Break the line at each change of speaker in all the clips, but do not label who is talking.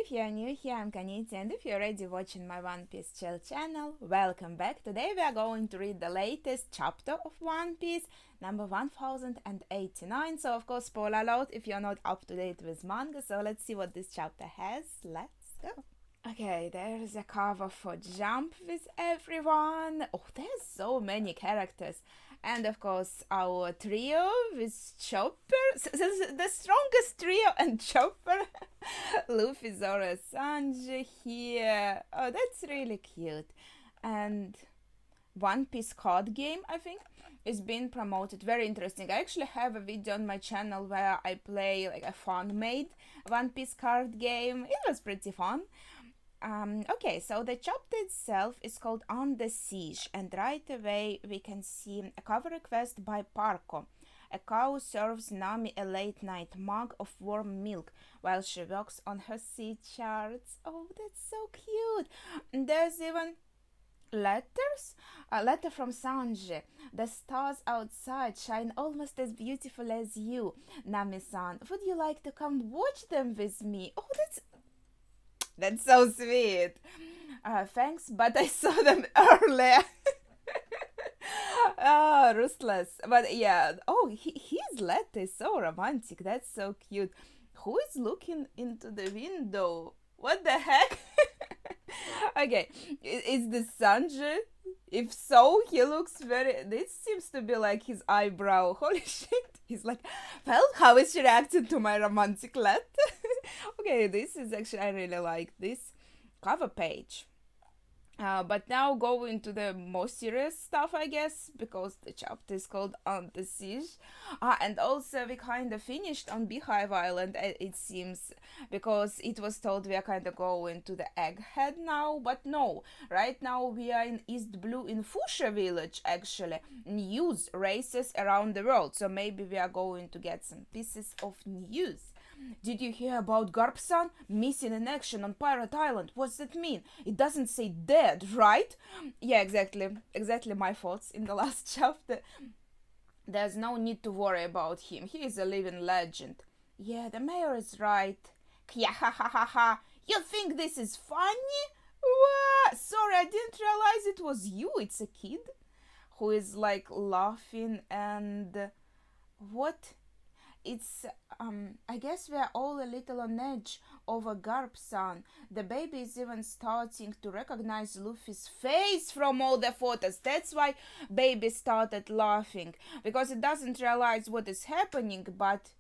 if you're new here, I'm Kaniti, and if you're already watching my One Piece Chill channel, welcome back. Today we are going to read the latest chapter of One Piece, number 1089. So, of course, spoiler alert if you're not up to date with manga. So, let's see what this chapter has. Let's go. Okay, there's a cover for Jump with everyone. Oh, there's so many characters. And of course, our trio with Chopper. The strongest trio and Chopper. Luffy, Zoro, Sanji here. Oh, that's really cute. And One Piece card game, I think, is being promoted. Very interesting. I actually have a video on my channel where I play like a fan-made One Piece card game. It was pretty fun. Okay, so the chapter itself is called On the Siege, and right away we can see a cover request by Parko. A cow serves Nami a late night mug of warm milk while she works on her sea charts. Oh, that's so cute! And there's even letters. A letter from Sanji. The stars outside shine almost as beautiful as you, Nami-san. Would you like to come watch them with me? Oh, that's so sweet. Thanks, but I saw them earlier. Oh, ruthless. But yeah, his letter is so romantic. That's so cute. Who is looking into the window? What the heck? Okay, is this Sanji? If so, he looks very. This seems to be like his eyebrow. Holy shit. He's like, well, how is she reacting to my romantic letter? Okay, this is actually, I really like this cover page. But now go into the more serious stuff, I guess, because the chapter is called On the Siege. And also we kind of finished on Beehive Island, it seems, because it was told we are kind of going to the Egghead now, but no. Right now we are in East Blue in Fuchsia Village, actually. News races around the world, so maybe we are going to get some pieces of news. Did you hear about Garp-san? Missing in action on Pirate Island. What's that mean? It doesn't say dead, right? Yeah, exactly. Exactly my thoughts in the last chapter. There's no need to worry about him. He is a living legend. Yeah, the mayor is right. Kya ha ha ha ha. You think this is funny? What? Sorry, I didn't realize it was you. It's a kid who is like laughing and what? It's I guess we're all a little on edge over Garp-san. The baby is even starting to recognize Luffy's face from all the photos. That's why baby started laughing, because it doesn't realize what is happening, but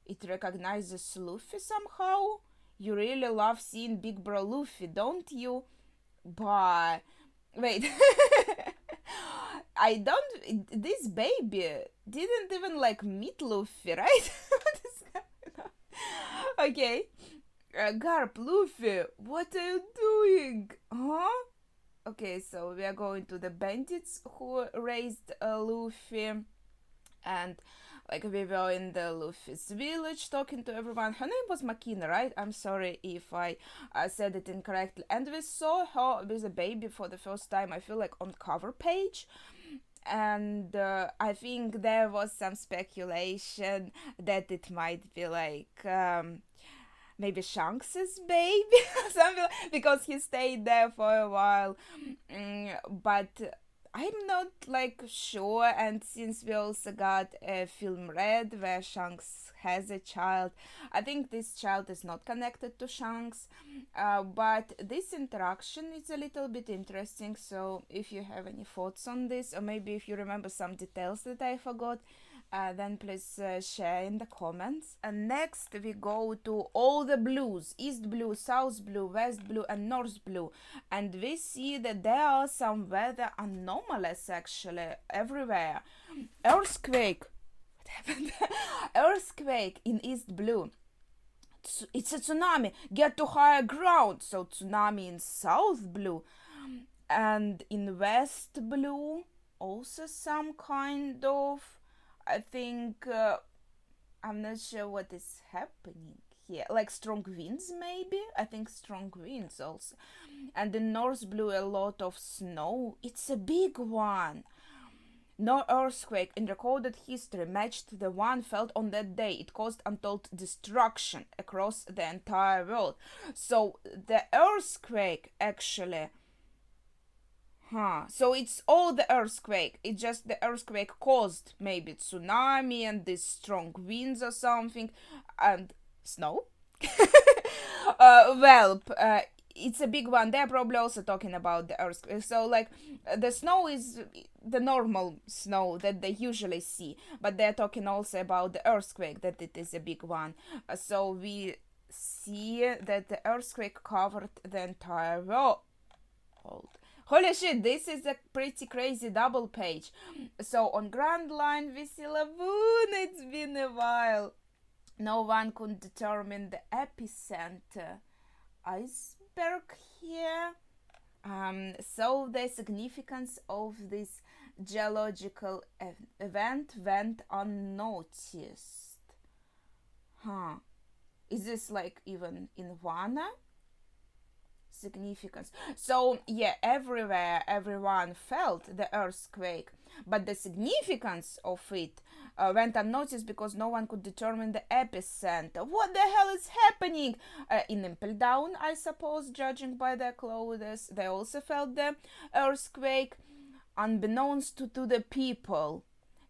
it recognizes Luffy somehow. You really love seeing Big Bro Luffy, don't you? But wait. I don't. This baby didn't even like meet Luffy, right? What is going on? Okay. Garp, Luffy, what are you doing? Huh? Okay, so we are going to the bandits who raised Luffy, and like we were in the Luffy's village talking to everyone. Her name was Makina, right? I'm sorry if I said it incorrectly. And we saw her with a baby for the first time, I feel like on cover page. And I think there was some speculation that it might be like maybe Shanks's baby or something, because he stayed there for a while. But I'm not like sure, and since we also got a film Red where Shanks has a child, I think this child is not connected to Shanks, but this interaction is a little bit interesting. So if you have any thoughts on this, or maybe if you remember some details that I forgot, then please share in the comments. And next we go to all the blues: East Blue, South Blue, West Blue, and North Blue. And we see that there are some weather anomalies actually everywhere. Earthquake. What happened? Earthquake in East Blue. It's a tsunami. Get to higher ground. So tsunami in South Blue. And in West Blue, also some kind of, I think, I'm not sure what is happening here. Like strong winds, maybe? I think strong winds also. And in North Blue, a lot of snow. It's a big one. No earthquake in recorded history matched the one felt on that day. It caused untold destruction across the entire world. So the earthquake actually, so it's all the earthquake. It's just the earthquake caused maybe tsunami and these strong winds or something, and snow. It's a big one. They're probably also talking about the earthquake. So, like, the snow is the normal snow that they usually see, but they're talking also about the earthquake, that it is a big one. So, we see that the earthquake covered the entire world. Holy shit, this is a pretty crazy double page. So, on Grand Line, we see Laboon. It's been a while. No one could determine the epicenter. Iceberg here. So the significance of this geological event went unnoticed. Is this like even in Wana? Significance. So yeah, everywhere everyone felt the earthquake, but the significance of it went unnoticed because no one could determine the epicenter. What the hell is happening? In Impel Down, I suppose, judging by their clothes, they also felt the earthquake, unbeknownst to the people.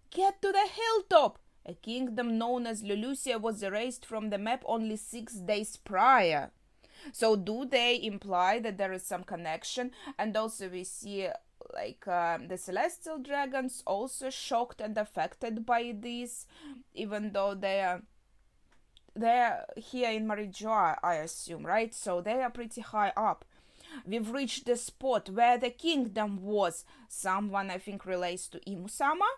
Get to the hilltop! A kingdom known as Lulusia was erased from the map only 6 days prior. So do they imply that there is some connection? And also we see like the celestial dragons also shocked and affected by this, even though they're here in Marijoa, I assume, right? So they are pretty high up. We've reached the spot where the kingdom was. Someone, I think, relates to Imusama.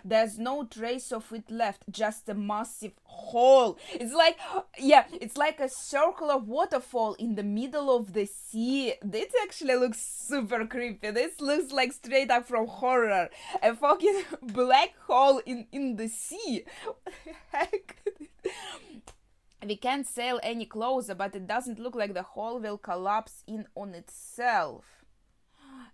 There's no trace of it left, just a massive hole. It's like a circular waterfall in the middle of the sea. This actually looks super creepy. This looks like straight up from horror. A fucking black hole in the sea. What the heck? We can't sail any closer, but it doesn't look like the hole will collapse in on itself.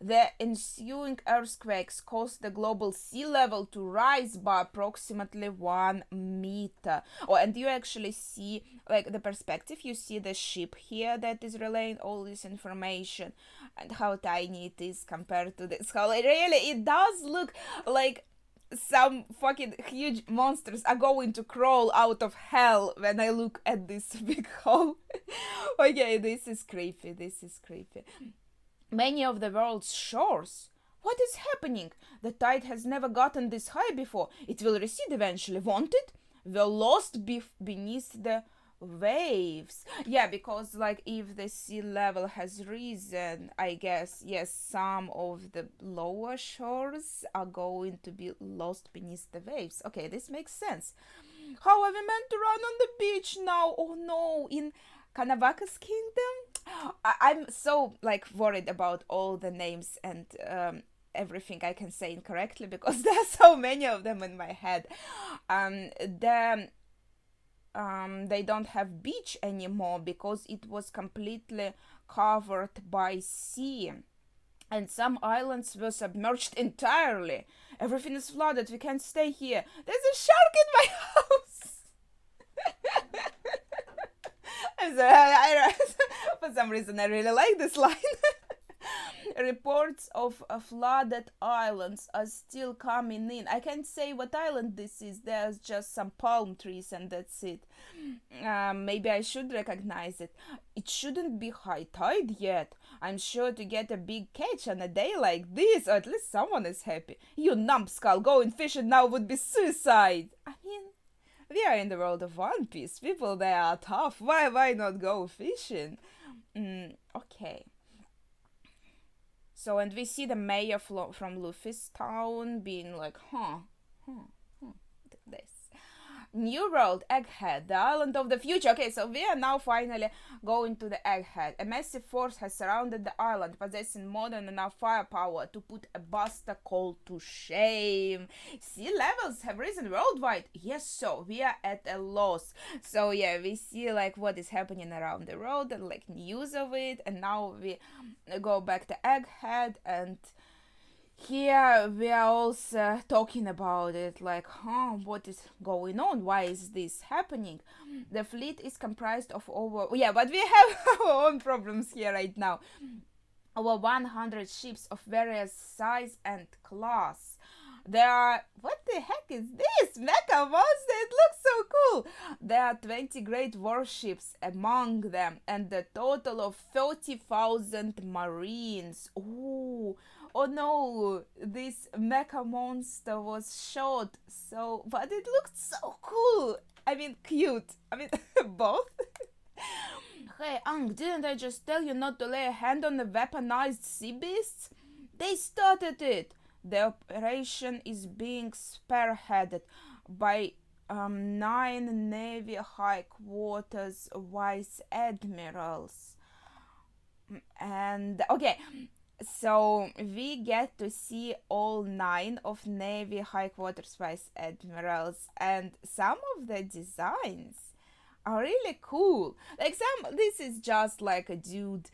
The ensuing earthquakes caused the global sea level to rise by approximately 1 meter. Oh, and you actually see, like, the perspective. You see the ship here that is relaying all this information and how tiny it is compared to this hole. It does look like some fucking huge monsters are going to crawl out of hell when I look at this big hole. Okay, this is creepy. Many of the world's shores. What is happening? The tide has never gotten this high before. It will recede eventually, won't it? We're lost beneath the waves. Yeah, because like if the sea level has risen, I guess, yes, some of the lower shores are going to be lost beneath the waves. Okay, this makes sense. How are we meant to run on the beach now? Oh no, in Kanawaka's kingdom? I'm so like worried about all the names and everything I can say incorrectly because there are so many of them in my head. They don't have beach anymore because it was completely covered by sea. And some islands were submerged entirely. Everything is flooded. We can't stay here. There's a shark in my house. I'm sorry, for some reason I really like this line. Reports of flooded islands are still coming in. I can't say what island this is. There's just some palm trees and that's it. Maybe I should recognize it. It shouldn't be high tide yet. I'm sure to get a big catch on a day like this, or at least someone is happy. You numbskull, going fishing now would be suicide. I mean, we are in the world of One Piece. People there are tough. Why not go fishing? Okay. So, and we see the mayor from Luffy's town being like, this. New World, Egghead, the island of the future. Okay, so we are now finally going to the Egghead. A massive force has surrounded the island, possessing more than enough firepower to put a Buster Call to shame. Sea levels have risen worldwide. Yes, so we are at a loss. So yeah, we see like what is happening around the world and like news of it. And now we go back to Egghead and Here we are also talking about it, like, what is going on? Why is this happening? The fleet is comprised of over, yeah, but we have our own problems here right now. Over 100 ships of various size and class. There are, what the heck is this? Mecha monster, it looks so cool. There are 20 great warships among them and a total of 30,000 marines. Ooh, oh no, this mecha monster was shot, so, but it looked so cool. I mean, cute. I mean, both. Hey, Ang, didn't I just tell you not to lay a hand on the weaponized sea beasts? They started it. The operation is being spearheaded by 9 Navy High Quarters Vice Admirals. And okay, so we get to see all 9 of Navy High Quarters Vice Admirals, and some of the designs are really cool. Like some, this is just like a dude.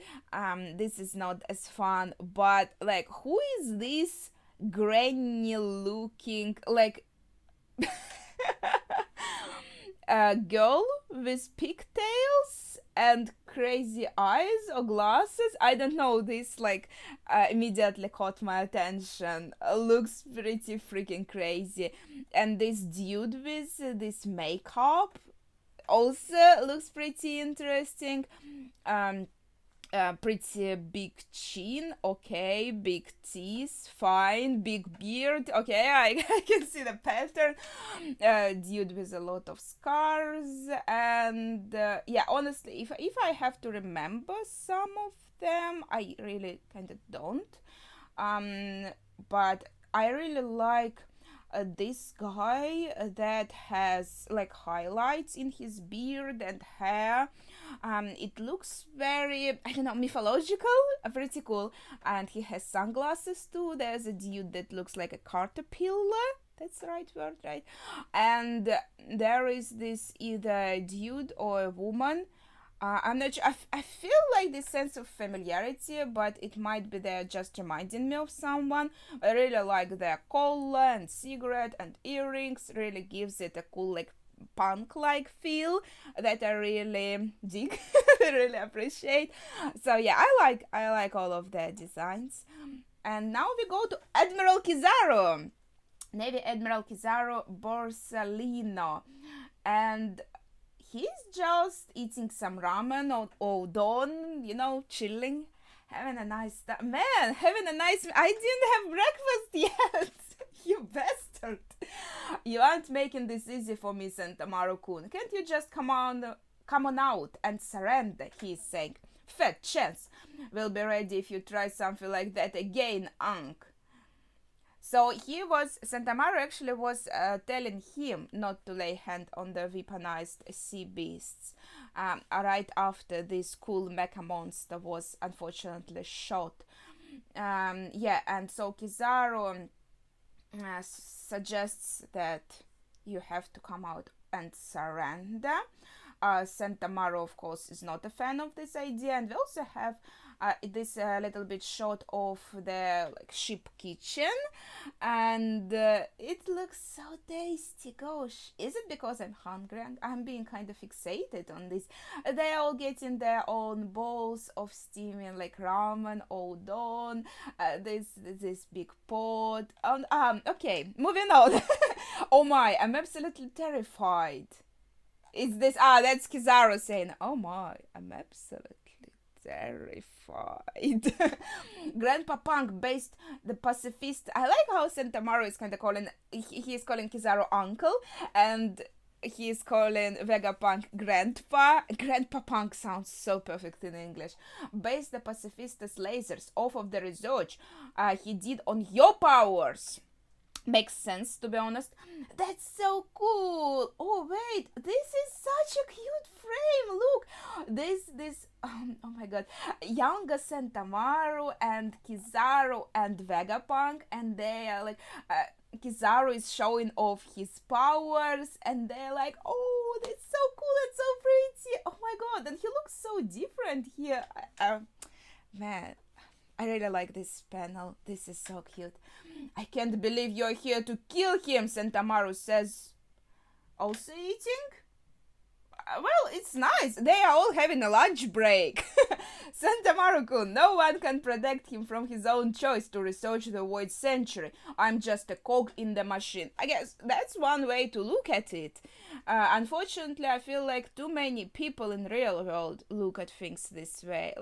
This is not as fun, but like, who is this granny looking like a girl with pigtails and crazy eyes or glasses? I don't know. This like immediately caught my attention. Looks pretty freaking crazy, and this dude with this makeup also looks pretty interesting. Um, Pretty big chin, okay, big teeth, fine, big beard, okay, I can see the pattern. Dude with a lot of scars, and yeah, honestly, if I have to remember some of them, I really kind of don't. Um, but I really like this guy that has like highlights in his beard and hair. It looks very, I don't know, mythological, pretty cool. And he has sunglasses too. There's a dude that looks like a caterpillar. That's the right word, right? And there is this either dude or a woman. I'm not sure. I feel like this sense of familiarity, but it might be they're just reminding me of someone. I really like their collar and cigarette and earrings. Really gives it a cool, like, punk-like feel that I really dig, really appreciate. So yeah, I like all of their designs. And now we go to Admiral Kizaru, Navy Admiral Kizaru Borsalino, and he's just eating some ramen or udon, chilling, having a nice time. Man, having a nice. I didn't have breakfast yet. You bastard! You aren't making this easy for me, Sentamaru-kun. Can't you just come on out and surrender? He's saying. Fat chance. We'll be ready if you try something like that again, Ankh. So Sentamaru actually was telling him not to lay hand on the weaponized sea beasts right after this cool mecha monster was unfortunately shot. Yeah, and so Kizaru suggests that you have to come out and surrender. Sentamaru, of course, is not a fan of this idea, and we also have this little bit shot of the ship kitchen, and it looks so tasty. Gosh, is it because I'm hungry? I'm being kind of fixated on this. They all getting their own bowls of steaming like ramen or udon. This big pot. Okay, moving on. Oh my, I'm absolutely terrified. Is this that's Kizaru saying, "Oh my, I'm absolutely terrified." Grandpa Punk based the pacifist. I like how Sentamaru is kind of calling. He's calling Kizaru uncle, and he's calling Vegapunk grandpa. Grandpa Punk sounds so perfect in English. Based the pacifist's lasers off of the research he did on your powers. Makes sense, to be honest. That's so cool. Oh wait, this is such a cute frame. Look, this oh my god, younger Sentamaru and Kizaru and Vegapunk, and they are like Kizaru is showing off his powers, and they're like, oh, that's so cool, that's so pretty. Oh my god, and he looks so different here. Man, I really like this panel. This is so cute. I can't believe you're here to kill him, Sentamaru says. Also eating? Well, it's nice. They are all having a lunch break. Sentamaru-kun, no one can protect him from his own choice to research the Void Century. I'm just a cog in the machine. I guess that's one way to look at it. Unfortunately, I feel like too many people in real world look at things this way.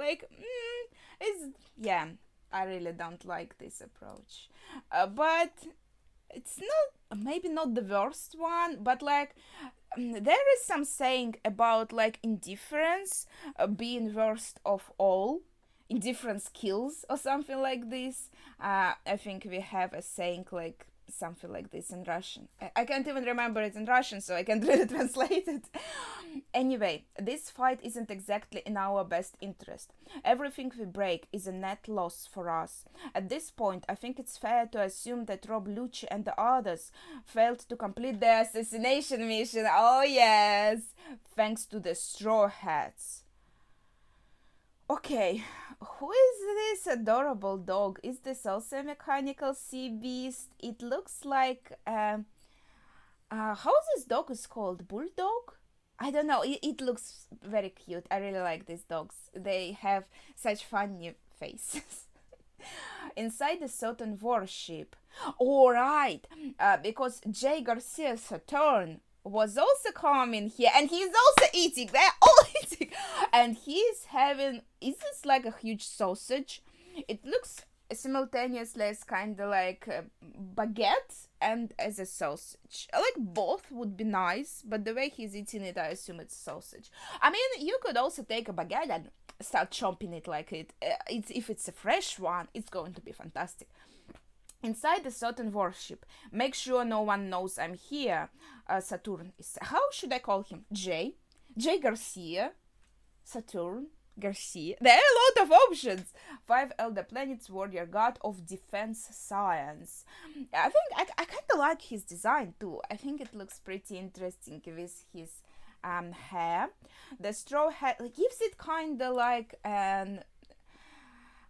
I really don't like this approach. But it's not, maybe not the worst one, but there is some saying about indifference being worst of all, indifferent skills or something like this. I think we have a saying something like this in Russian. I can't even remember it in Russian, so I can't really translate it. Anyway, this fight isn't exactly in our best interest. Everything we break is a net loss for us. At this point, I think it's fair to assume that Rob Lucci and the others failed to complete their assassination mission. Oh yes, thanks to the Straw Hats. Okay, who is this adorable dog? Is this also a mechanical sea beast? It looks like how this dog is called? Bulldog? I don't know. It looks very cute. I really like these dogs. They have such funny faces. Inside the Saturn warship. Alright, because Jay Garcia Saturn was also coming here, and he's also eating. They're all eating, and he's having. Is this like a huge sausage? It looks simultaneously as kind of like a baguette and as a sausage. Like both would be nice, but the way he's eating it, I assume it's sausage. I mean, you could also take a baguette and start chomping it like it. If it's a fresh one, it's going to be fantastic. Inside the Saturn warship, make sure no one knows I'm here. Saturn is. How should I call him? Jay Garcia? Saturn? Garcia? There are a lot of options. 5 Elder Planets, Warrior God of Defense Science. I think I kind of like his design too. I think it looks pretty interesting with his hair. The straw hat gives it kind of like an,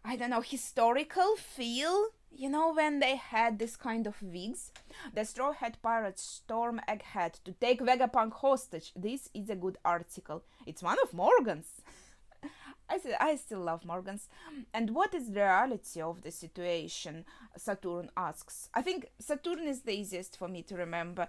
I don't know, historical feel. You know, when they had this kind of wigs? The Straw Hat Pirates storm Egghead to take Vegapunk hostage. This is a good article. It's one of Morgan's. I still love Morgan's. And what is the reality of the situation? Saturn asks. I think Saturn is the easiest for me to remember.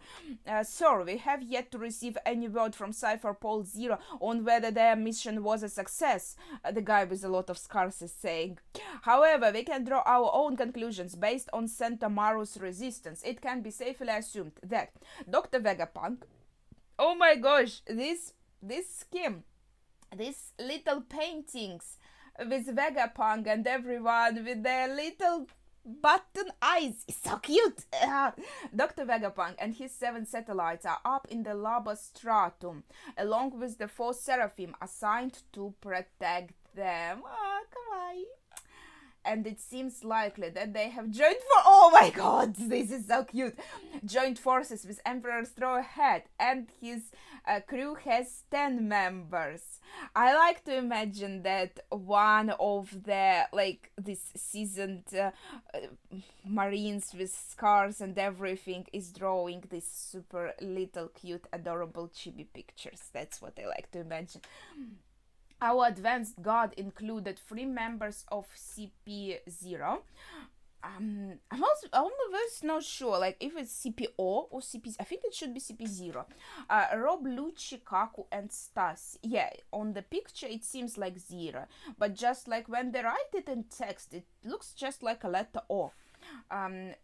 Sir, we have yet to receive any word from Cypher Pole Zero on whether their mission was a success. The guy with a lot of scars is saying. However, we can draw our own conclusions based on Sentamaru's resistance. It can be safely assumed that Dr. Vegapunk... Oh my gosh, this scheme... These little paintings with Vegapunk and everyone with their little button eyes is so cute. Dr. Vegapunk and his 7 satellites are up in the Laba Stratum, along with the 4 Seraphim assigned to protect them. Oh, kawaii. And it seems likely that they have joined oh my god, this is so cute, joined forces with Emperor Straw Hat, and his crew has 10 members. I like to imagine that one of the, this seasoned Marines with scars and everything is drawing these super little cute adorable chibi pictures. That's what I like to imagine. Our advanced guard included 3 members of CP0. I'm almost not sure, if it's CPO or CP. I think it should be CP0. Rob, Lucci, Kaku, and Stasi. Yeah, on the picture it seems like 0, but just like when they write it in text, it looks just like a letter O.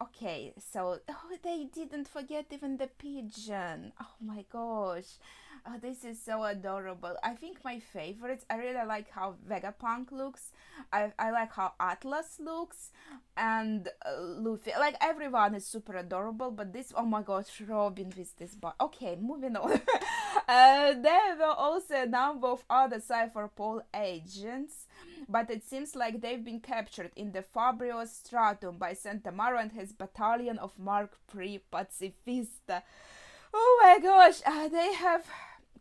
Okay, so they didn't forget even the pigeon. Oh my gosh. Oh, this is so adorable. I think my favorites, I really like how Vegapunk looks. I like how Atlas looks. And Luffy. Everyone is super adorable. But this, oh my gosh, Robin with this bar. Okay, moving on. There were also a number of other Cypher Pole agents. But it seems like they've been captured in the Fabrio Stratum by Sentamaru and his battalion of Mark III Pacifista. Oh my gosh, they have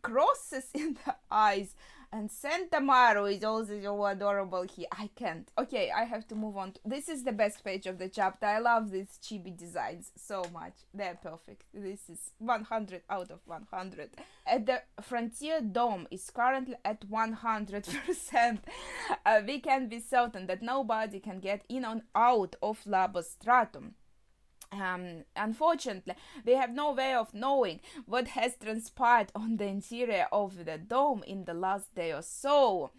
crosses in the eyes. And Santa Maru is also so adorable here. I can't. Okay, I have to move on. This is the best page of the chapter. I love these chibi designs so much. They're perfect. This is 100 out of 100. At the Frontier Dome is currently at 100%. We can be certain that nobody can get in or out of Labos Stratum. Unfortunately, we have no way of knowing what has transpired on the interior of the dome in the last day or so.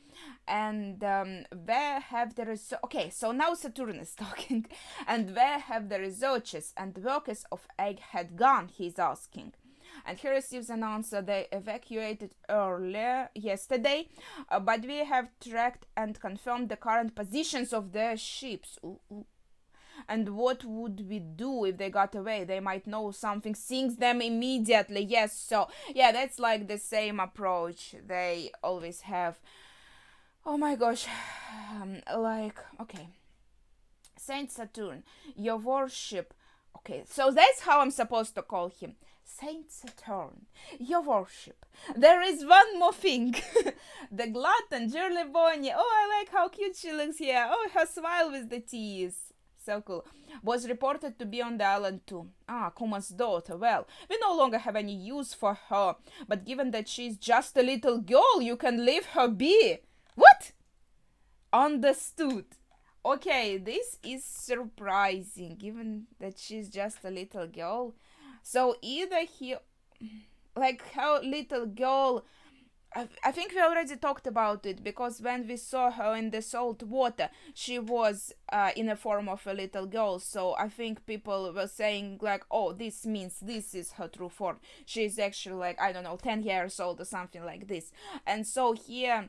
And where have the okay, so now Saturn is talking. And where have the researchers and workers of Egghead gone, he's asking. And he receives an answer: they evacuated earlier yesterday, but we have tracked and confirmed the current positions of their ships. And what would we do if they got away? They might know something sinks them immediately. Yes, so yeah, that's like the same approach they always have. Oh my gosh. Okay. Saint Saturn, your worship. Okay, so that's how I'm supposed to call him. Saint Saturn, your worship. There is one more thing. The glutton, Jurly Bonnie. Oh, I like how cute she looks here. Oh, her smile with the teeth. So cool. Was reported to be on the island too. Kuma's daughter. Well, we no longer have any use for her, but given that she's just a little girl, you can leave her be. What? Understood. Okay, this is surprising, given that she's just a little girl. So either her little girl, I think we already talked about it, because when we saw her in the salt water, she was in a form of a little girl. So I think people were saying like, oh, this means this is her true form. She's actually like, I don't know, 10 years old or something like this. And so here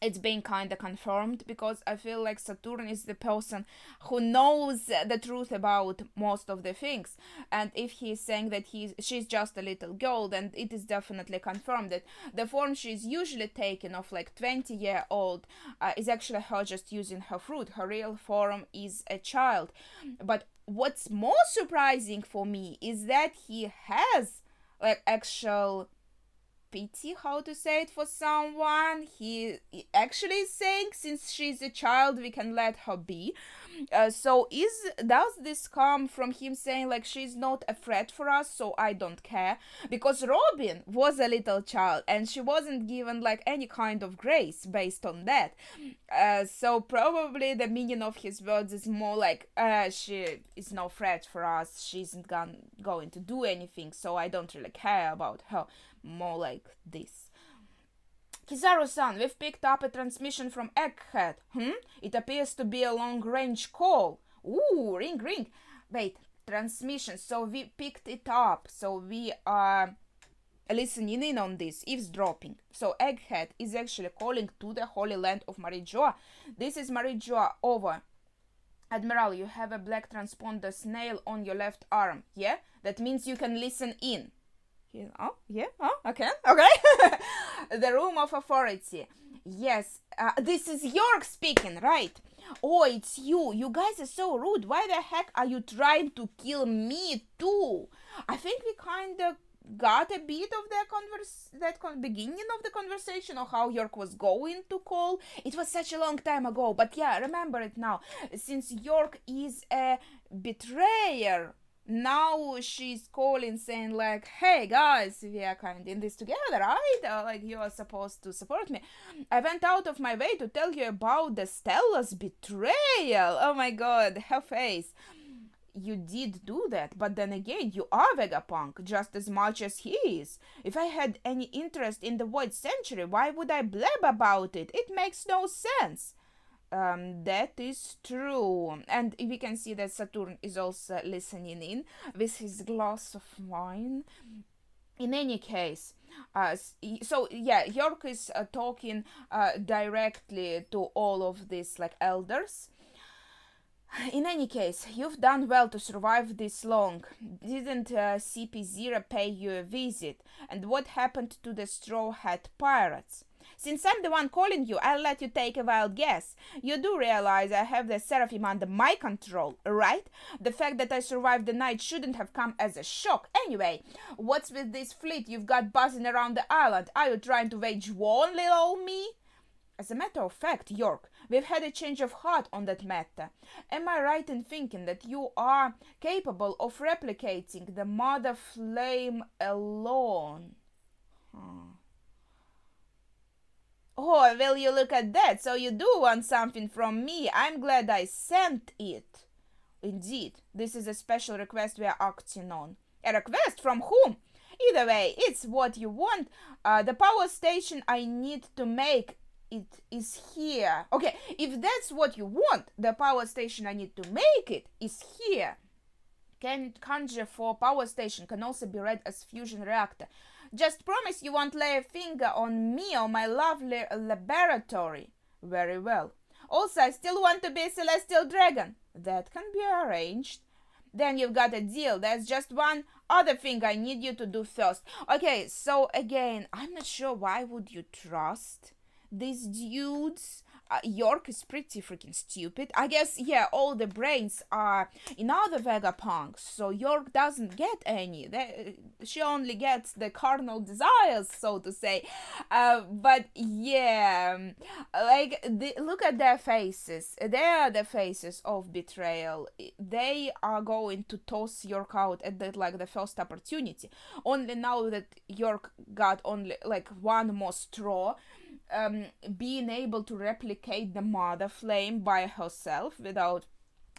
it's being kind of confirmed, because I feel like Saturn is the person who knows the truth about most of the things. And if he's saying that she's just a little girl, then it is definitely confirmed that the form she's usually taken of like 20-year-old is actually her just using her fruit. Her real form is a child. But what's more surprising for me is that he has like actual pity, how to say it, for someone. He actually is saying, since she's a child, we can let her be. So does this come from him saying like, she's not a threat for us, so I don't care? Because Robin was a little child and she wasn't given like any kind of grace based on that. So probably the meaning of his words is more like, she is no threat for us, she isn't going to do anything, so I don't really care about her. More like this. Kizaru-san, we've picked up a transmission from Egghead. It appears to be a long-range call. Ooh, ring. Wait, transmission. So we picked it up. So we are listening in on this, eavesdropping. So Egghead is actually calling to the Holy Land of Marijoa. This is Marijoa, over. Admiral, you have a black transponder snail on your left arm. Yeah? That means you can listen in. Okay. The room of authority. Yes, this is York speaking, right? Oh, it's you. You guys are so rude. Why the heck are you trying to kill me too? I think we kind of got a bit of that beginning of the conversation, or how York was going to call. It was such a long time ago, but yeah, remember it now. Since York is a betrayer, now she's calling saying like, hey guys, we are kind of in this together, right? Like, you are supposed to support me. I went out of my way to tell you about the Stella's betrayal. Oh my god, her face. You did do that, but then again, you are Vegapunk just as much as he is. If I had any interest in the Void Century, why would I blab about it? It makes no sense. That is true. And we can see that Saturn is also listening in with his glass of wine. In any case, so yeah, York is talking directly to all of these like elders. In any case, you've done well to survive this long. Didn't CP0 pay you a visit? And what happened to the Straw Hat Pirates? Since I'm the one calling you, I'll let you take a wild guess. You do realize I have the Seraphim under my control, right? The fact that I survived the night shouldn't have come as a shock. Anyway, what's with this fleet you've got buzzing around the island? Are you trying to wage war on little old me? As a matter of fact, York, we've had a change of heart on that matter. Am I right in thinking that you are capable of replicating the Mother Flame alone? Oh, will you look at that? So you do want something from me. I'm glad I sent it. Indeed, this is a special request we are acting on. A request from whom? Either way, it's what you want. The power station I need to make it is here. Okay, if that's what you want, the power station I need to make it is here. Kanji for power station can also be read as fusion reactor. Just promise you won't lay a finger on me or my lovely laboratory. Very well. Also, I still want to be a celestial dragon. That can be arranged. Then you've got a deal. There's just one other thing I need you to do first. Okay, so again, I'm not sure why would you trust these dudes. York is pretty freaking stupid. I guess, yeah, all the brains are in other Vegapunks, so York doesn't get any. She only gets the carnal desires, so to say. But yeah, like, look at their faces. They are the faces of betrayal. They are going to toss York out at the first opportunity. Only now that York got only like one more straw, being able to replicate the Mother Flame by herself without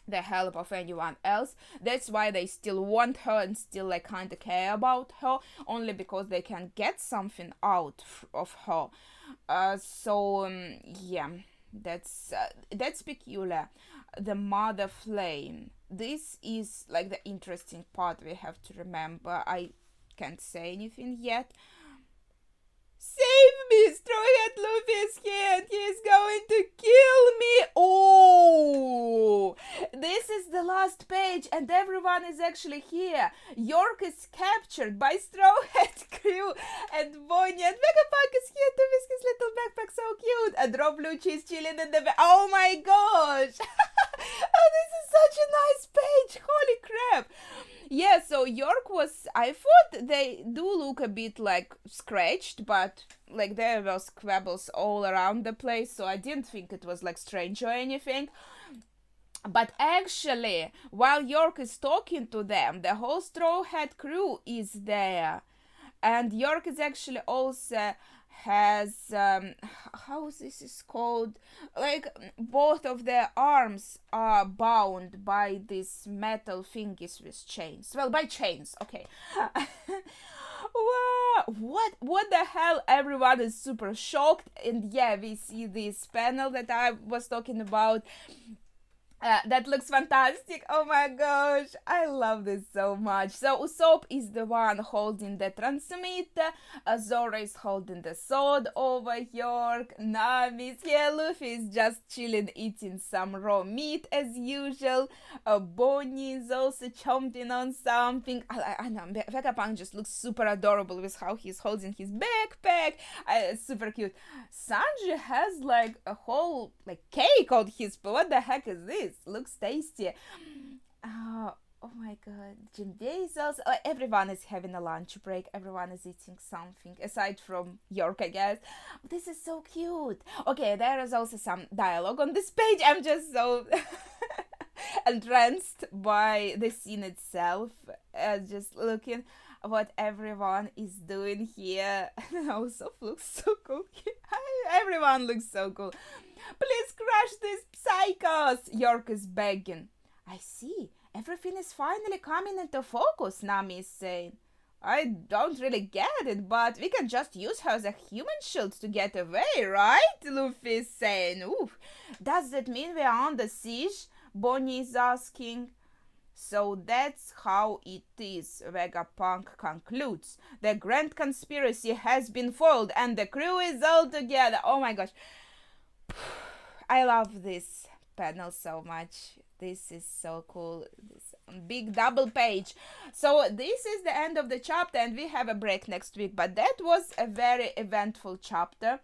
the help of anyone else. That's why they still want her and still like kind of care about her, only because they can get something out of her. Yeah, that's peculiar. The Mother Flame. This is like the interesting part we have to remember. I can't say anything yet. Save me! Straw Hat Luffy is here and he is going to kill me! Oh! This is the last page and everyone is actually here. York is captured by Straw Hat crew and Bonnie and Vegapunk is here too with his little backpack, so cute. And Rob Lucci is chilling in the oh my gosh! Oh, this is such a nice page! Holy crap! Yeah, so York was, I thought they do look a bit like scratched, but like there were squabbles all around the place, so I didn't think it was like strange or anything. But actually, while York is talking to them, the whole Straw Hat crew is there. And York is actually also has how this is called, like both of their arms are bound by these metal thingies with chains, well, by chains. Okay. What the hell, everyone is super shocked. And yeah, we see this panel that I was talking about. That looks fantastic. Oh my gosh, I love this so much. So Usopp is the one holding the transmitter, Zoro is holding the sword over York, Nami is here, Luffy is just chilling eating some raw meat as usual, Bonnie is also chomping on something. I know, Vegapunk just looks super adorable with how he's holding his backpack. Super cute. Sanji has like a whole like cake on his, but what the heck is this? Looks tasty. Oh my god. Jinbei is also, everyone is having a lunch break. Everyone is eating something aside from York, I guess. This is so cute. Okay, there is also some dialogue on this page. I'm just so entranced by the scene itself. Just looking what everyone is doing here. Also looks so cool. Everyone looks so cool. Please crush these psychos! York is begging. I see. Everything is finally coming into focus, Nami is saying. I don't really get it, but we can just use her as a human shield to get away, right? Luffy is saying. Oof. Does that mean we are under siege? Bonnie is asking. So that's how it is, Vegapunk concludes. The grand conspiracy has been foiled and the crew is all together. Oh my gosh. I love this panel so much. This is so cool. This big double page. So this is the end of the chapter and we have a break next week. But that was a very eventful chapter.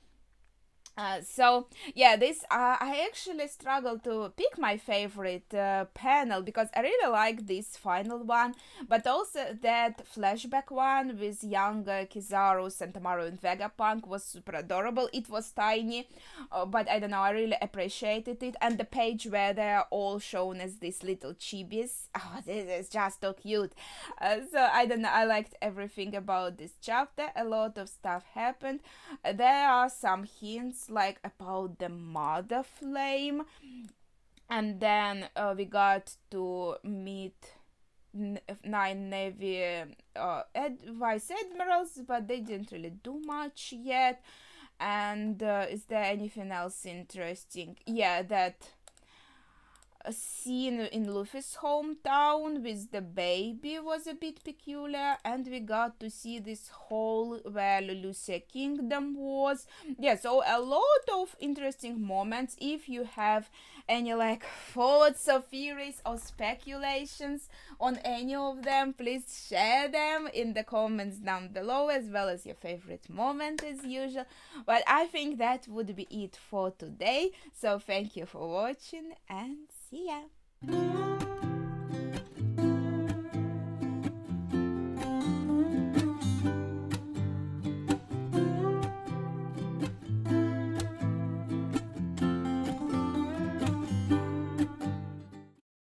So yeah, this I actually struggle to pick my favorite panel because I really like this final one, but also that flashback one with young Kizaru, Sentamaru, and Vegapunk was super adorable. It was tiny, but I don't know, I really appreciated it. And the page where they are all shown as these little chibis, oh, this is just so cute. So I don't know, I liked everything about this chapter. A lot of stuff happened. There are some hints like about the mother flame, and then we got to meet nine navy vice admirals, but they didn't really do much yet. And is there anything else interesting? Yeah, that a scene in Luffy's hometown with the baby was a bit peculiar, and we got to see this hall where Lulusia Kingdom was. Yeah, so a lot of interesting moments. If you have any like thoughts or theories or speculations on any of them, please share them in the comments down below, as well as your favorite moment as usual. But I think that would be it for today. So thank you for watching and see ya.